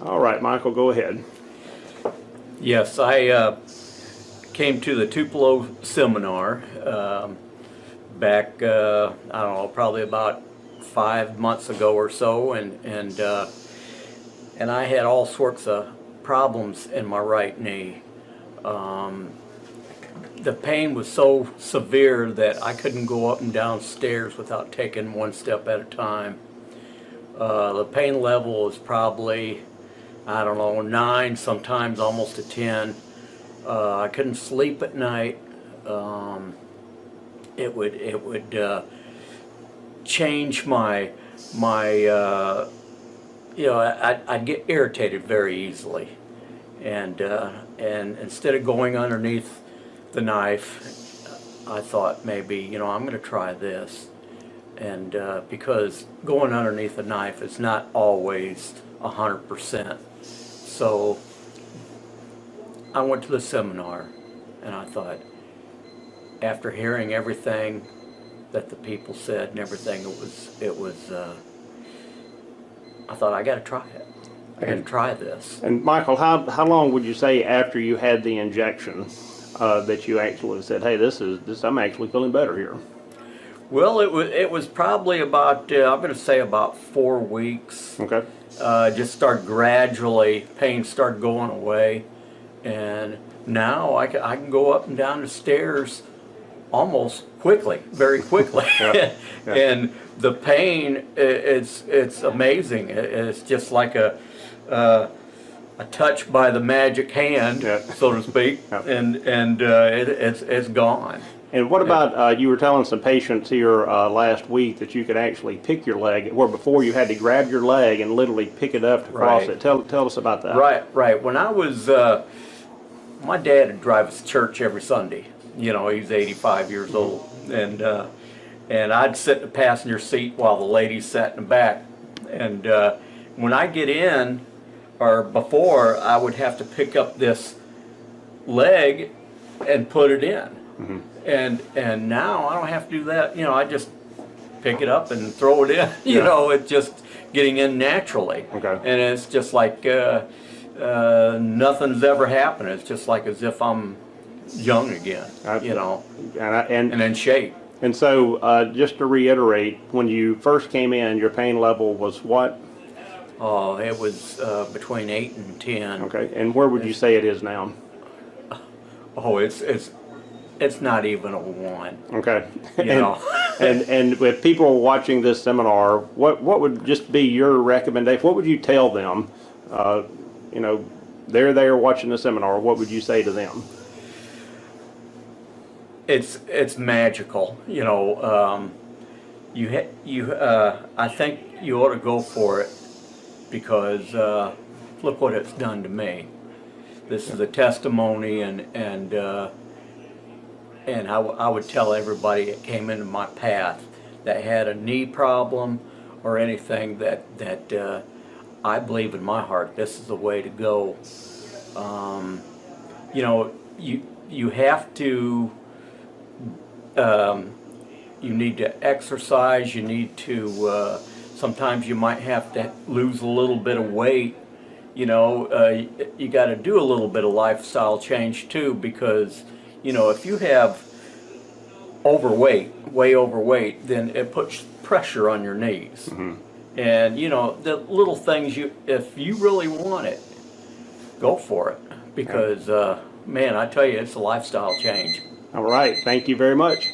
All right, Michael, go ahead. Yes, I came to the Tupelo seminar back, I don't know, probably about 5 months ago or so, and I had all sorts of problems in my right knee. The pain was so severe that I couldn't go up and down stairs without taking one step at a time. The pain level was probably, I don't know, 9, sometimes almost a 10. I couldn't sleep at night. It would change my I'd get irritated very easily, and instead of going underneath the knife, I thought maybe I'm going to try this, and because going underneath the knife is not always 100%. So I went to the seminar, and I thought, after hearing everything that the people said and everything, I thought, I got to try it. I got to try this. And Michael, how long would you say after you had the injection that you actually said, hey, I'm actually feeling better here? Well, it was probably about I'm going to say about 4 weeks. Okay. Just start gradually, pain started going away, and now I can go up and down the stairs almost quickly, very quickly. Yeah. Yeah. And the pain, it's amazing. It's just like a touch by the magic hand, yeah, so to speak, yeah, and it's gone. And what about, you were telling some patients here last week that you could actually pick your leg, where before you had to grab your leg and literally pick it up to cross Right. it. Tell us about that. Right. When I was, my dad would drive us to church every Sunday. He's 85 years old, and I'd sit in the passenger seat while the ladies sat in the back. And when I get in, or before, I would have to pick up this leg and put it in. Mm-hmm. And now I don't have to do that. I just pick it up and throw it in. Yeah. It's just getting in naturally. Okay. And it's just like nothing's ever happened. It's just like as if I'm young again. And in shape. And so, just to reiterate, when you first came in, your pain level was what? Oh, it was between 8 and 10. Okay. And where would you say it is now? Oh, it's not even a 1. Okay. And and with people watching this seminar, what would just be your recommendation? What would you tell them? They're there watching the seminar. What would you say to them? It's magical. I think you ought to go for it, because look what it's done to me. This is a testimony, and I would tell everybody that came into my path that had a knee problem or anything that I believe in my heart this is the way to go. You have to. You need to exercise. You need to. Sometimes you might have to lose a little bit of weight. You got to do a little bit of lifestyle change too, because if you have way overweight, then it puts pressure on your knees. Mm-hmm. And the little things, if you really want it, go for it, because man, I tell you, it's a lifestyle change. All right. Thank you very much.